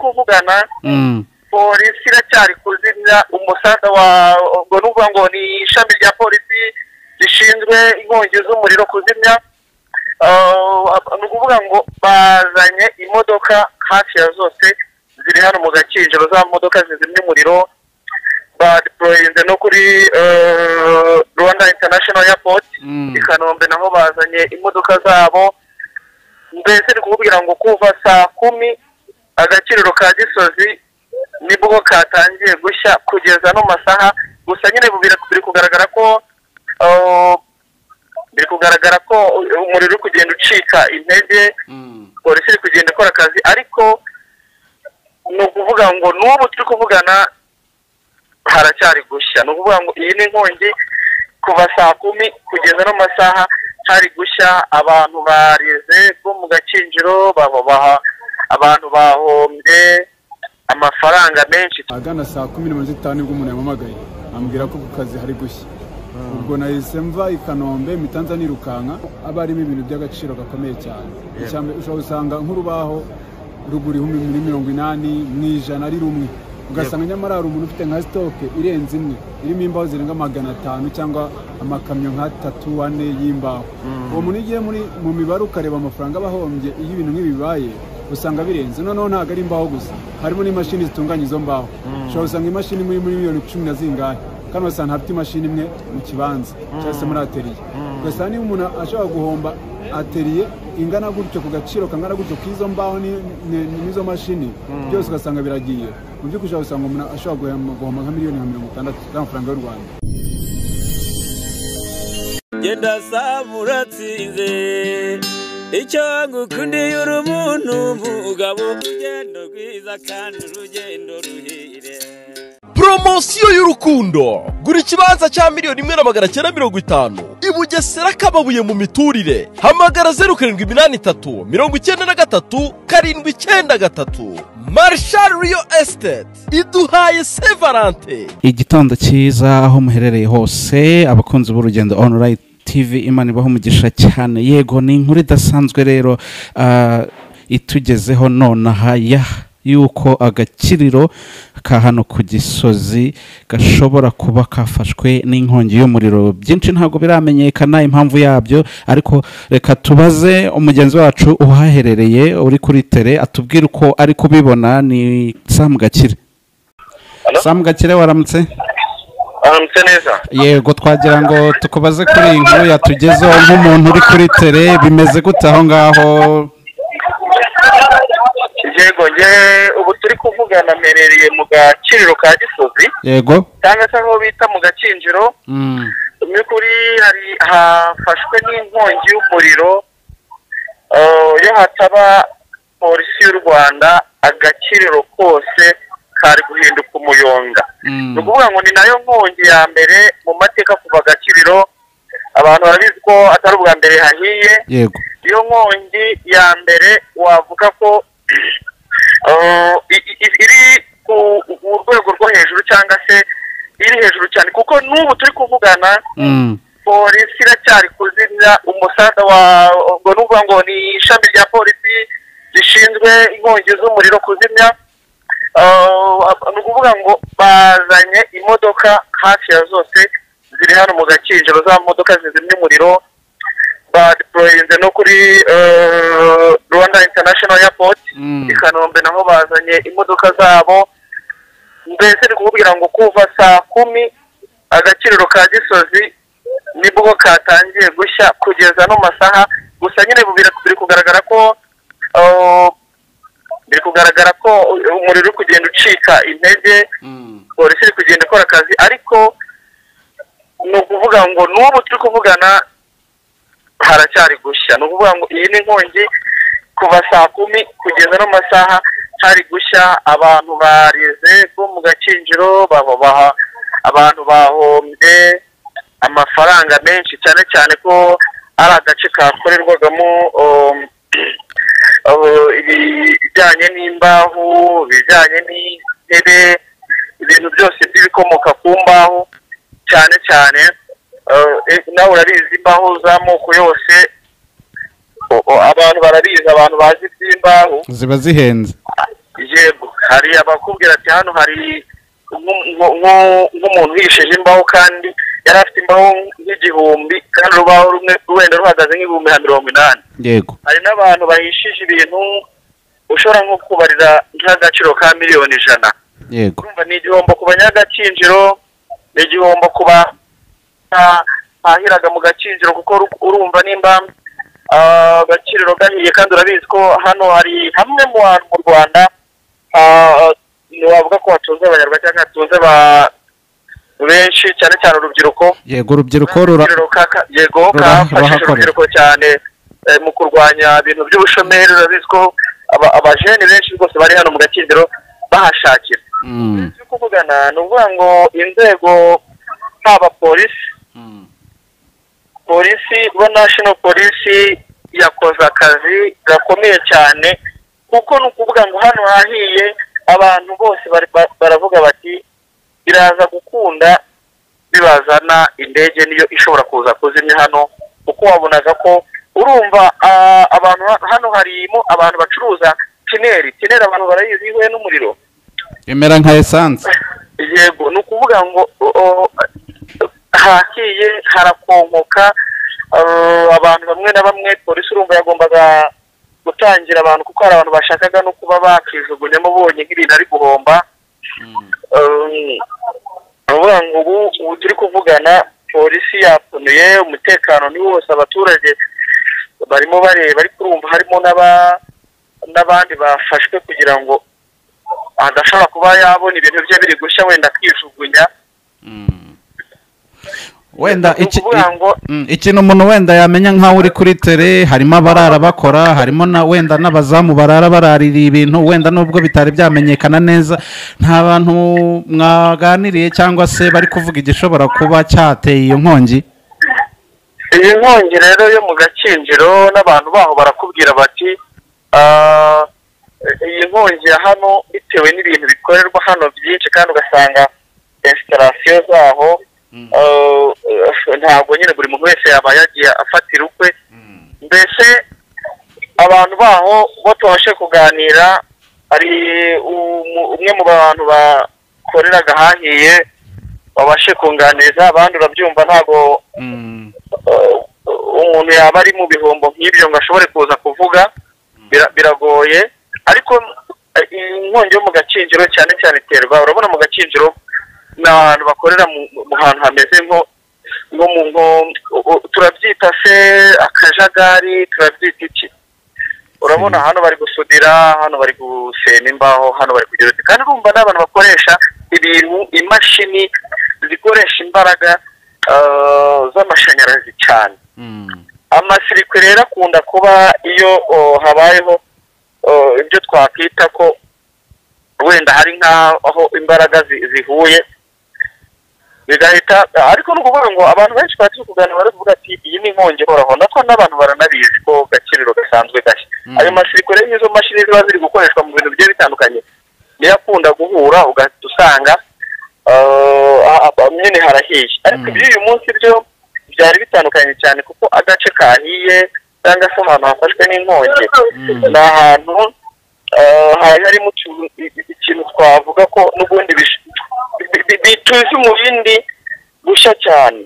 kuvugana polisi iracyari kuzimya umusada wa ngo nuvuga ngo ni ishami rya polisi rishinzwe inkongi z'umuriro kuzimya ni ukuvuga ngo bazanye imodoka hafi ya zose ziri hano mu Gakinjiro za modoka zizimya umuriro badeployinze no kuri Rwanda International Airport i Kanombe naho bazanye imodoka zabo mbese ni kubwira ngo kuva saa 10 agakiriro ka Gisozi nibwo katangiye gushya kugeza no masaha gusa nyine biri kugaragara ko umuriro uri kugenda ucika intege polisi iri kugenda ikora akazi ariko no kuvuga ngo n'ubu turi kuvugana haracyari gushya no kuvuga ngo iyi ni inkongi kuva saa 10 kugeza no masaha hari gushya abantu barize bo mu Gakinjiro babaha abantu bahombye amafaranga menshi agana saa 10:05 nibwo umuntu yamamagaye ambwira ko ku kazi hari gushya ubwo nahise mva i Kanombe mitanza nirukanka abarimo ibintu by'agaciro gakomeye cyane icyambe ushobora usanga nk'urubaho ruguri 180 mwijana ari rumwe ugasanga nyamara hari umuntu ufite nka stock irenze imwe irimo imbaho zirenga 500 cyangwa amakamyo nka 3-4 y'imbaho uwo muntu igiye mu mibare ukareba amafaranga bahombye iyo ibintu nk'ibibaye usanga birenze noneho ntago ari imbaho gusa harimo n'imashini zitunganya izo mbaho ushobora usanga imashini muri miliyoni 10 na zingahe kandi usanga hafite imashini imwe mu kibanza cyangwa se muri atelier ugasanga niba umuntu ashobora guhomba atelier ingana gutyo ku gaciro kangana gutyo k'izo mbaho n'izo mashini byose ugasanga biragiye mu by'ukuri ushobora usanga umuntu ashobora guhomba nka miliyoni 60 z'amafaranga y'u Rwanda. Genda samuratsinze icyo ngukundiye uri umuntu mugabo urugendo rwiza kandi urugendo ruhire. Promosiyo y'urukundo gura ikibanza cya $1,950 i Bugesera Kababuye mu miturire hamagara 0783 93 Marshall Real Estate iduhaye Sevarante. Igitondo cyiza aho muherereye hose abakunzi b'urugendo online TV Imana ibaho umugisha cyane yego ni inkuru idasanzwe rero itugezeho nonaha yuko agakiriro ka hano ku Gisozi gashobora kuba kafashwe n'inkongi y'umuriro byinshi ntago biramenyekana impamvu yabyo ariko reka tubaze umugenzi wacu uhaherereye uri kuri tele atubwira uko ari kubibona ni Sam Gakire. Sam Gakire waramutse? Aramutse neza. Yego twagira ngo tukubaze kuri iyi nkuru yatugezeho nk'umuntu uri kuri tele bimeze gute aho ngaho? Yego ubu turi kuvugana mereriye mu Gakiriro ka Gisozi. Yego. Cyangwa se aho bita mu Gakinjiro. Kuri hari hafashwe n'inkongi y'umuriro yo hataba polisi y'u Rwanda agakiriro kose kari guhinduka umuyonga. Nukuvuga ngo ni nayo nkongi ya mbere mu mateka kuva Gakiriro abantu barabizi ko atari ubwa mbere hahiye. Yego. Iyo nkongi ya mbere wavuga ko iri ku rwego rwo hejuru cyangwa se iri hejuru cyane kuko n'ubu turi kuvugana polisi iracyari kuzimya umusada wa ngo nuvuga ngo ni ishami rya polisi rishinzwe inkongi z'umuriro kuzimya ni ukuvuga ngo bazanye imodoka hafi ya zose ziri hano mu Gakinjiro za modoka zizimya umuriro badeployinze no kuri Rwanda International Airport i Kanombe naho bazanye imodoka zabo mbese ni kubwira ngo kuva saa 10 agakiriro ka Gisozi nibwo katangiye gushya kugeza no masaha gusa nyine biri kugaragara ko umuriro uri kugenda ucika intege polisi iri kugenda ikora akazi ariko no kuvuga ngo n'ubu turi kuvugana haracyari gushya no kuvuga ngo iyi ni inkongi kuva saa 10 kugeza no masaha hari gushya abantu barize bo mu Gakinjiro babaha abantu bahombye amafaranga menshi cyane ko ari agace kakorerwagamo ibijyanye n'imbaho bijyanye n'intebe ibintu byose by'ibikomoka ku mbaho cyane nawe urabizi imbaho z'amoko yose abantu barabizi abantu bazi iby'imbaho ziba zihenze. Yego hari abakubwira ati hano hari nk'umuntu uhisheje imbaho kandi yari afite imbaho nk'igihumbi kandi urubaho rumwe wenda ruhagaze nk'ibihumbi 180. yego hari n'abantu bahishije ibintu ushobora nko kubarira nk'agaciro ka miliyoni 100. yego urumva ni igihombo ku banyagakinjiro, ni igihombo kuba ahiraga mu gakinjiro kuko urumva nimba agakiriro gahiye kandi urabizi ko hano hari hamwe mu hantu mu Rwanda wavuga ko hatunze abanyarwanda cyangwa hatunze benshi cyane cyane urubyiruko. yego urubyiruko yego kafashije urubyiruko cyane mu kurwanya ibintu by'ubushomeri. urabizi ko abajene benshi rwose bari hano mu gakinjiro bahashakira. icyo kuvugana ni ukuvuga ngo inzego haba polisi bo national police yakoze akazi gakomeye cyane kuko ni ukuvuga ngo hano hahiye abantu bose baravuga bati biraza gukunda bibazana indege niyo ishobora kuza kuzimya hano kuko wabonaga ko urumva abantu hano harimo abantu bacuruza tineri abantu barayizi ihuye n'umuriro imera nka essence. yego ni ukuvuga ngo hakiye harakonkoka. abantu bamwe na bamwe polisi urumva yagombaga gutangira abantu kuko hari abantu bashakaga no kuba bakijugunyamo bonye nk'ibintu ari guhomba. uvuga ngo ubu turi kuvugana polisi yaponuye umutekano ni wose, abaturage barimo bareba ariko urumva harimo n'abandi bafashwe kugira ngo adashobora kuba yabona ibintu bye biri gushya wenda akijugunya. wenda ikintu umuntu wenda yamenya nk'aho uri kuri tele harimo abarara bakora, harimo na wenda n'abazamu bararira ibintu wenda nubwo bitari byamenyekana neza. nta bantu mwaganiriye cyangwa se bari kuvuga igishobora kuba cyateye iyo nkongi? iyi nkongi rero yo mu gakinjiro n'abantu baho barakubwira bati iyi nkongi ya hano bitewe n'ibintu bikorerwa hano byinshi kandi ugasanga installation zaho ntabwo nyine buri muntu wese yaba yagiye afatira ukwe. mbese abantu baho bo tubashe kuganira, hari umwe mu bantu bakoreraga hahiye babashe kunganiriza abandi. urabyumva ntabwo umuntu yaba ari mu bihombo nk'ibyo ngo ashobore kuza kuvuga, biragoye. ariko inkongi yo mu gakinjiro cyane cyane iterwa, urabona mu gakinjiro ni ahantu bakorera mu hantu hameze nko turabyita se akajagari, turabyita iki? urabona hano bari gusudira, hano bari gusena imbaho, hano bari kugira kandi urumva n'abantu bakoresha ibintu imashini zikoresha imbaraga z'amashanyarazi cyane. amasirikwe rero akunda kuba iyo habayeho ibyo twakwita ko wenda hari nk'aho imbaraga zihuye bigahita. ariko ni ukuvuga ngo abantu benshi batari kuganira baravuga ati iyi ni inkongi ihoraho, natwo n'abantu baranabizi ko gakiriro gasanzwe gashya. ayo masirikwe rero izo mashini ziba ziri gukoreshwa mu bintu bigiye bitandukanye niyo akunda guhura ugahita usanga nyine harahiye. ariko iby'uyu munsi byo byari bitandukanye cyane kuko agace kahiye cyangwa se ahantu hafashwe n'inkongi ni ahantu harimo ikintu twavuga ko n'ubundi bituzi mu bindi gushya cyane.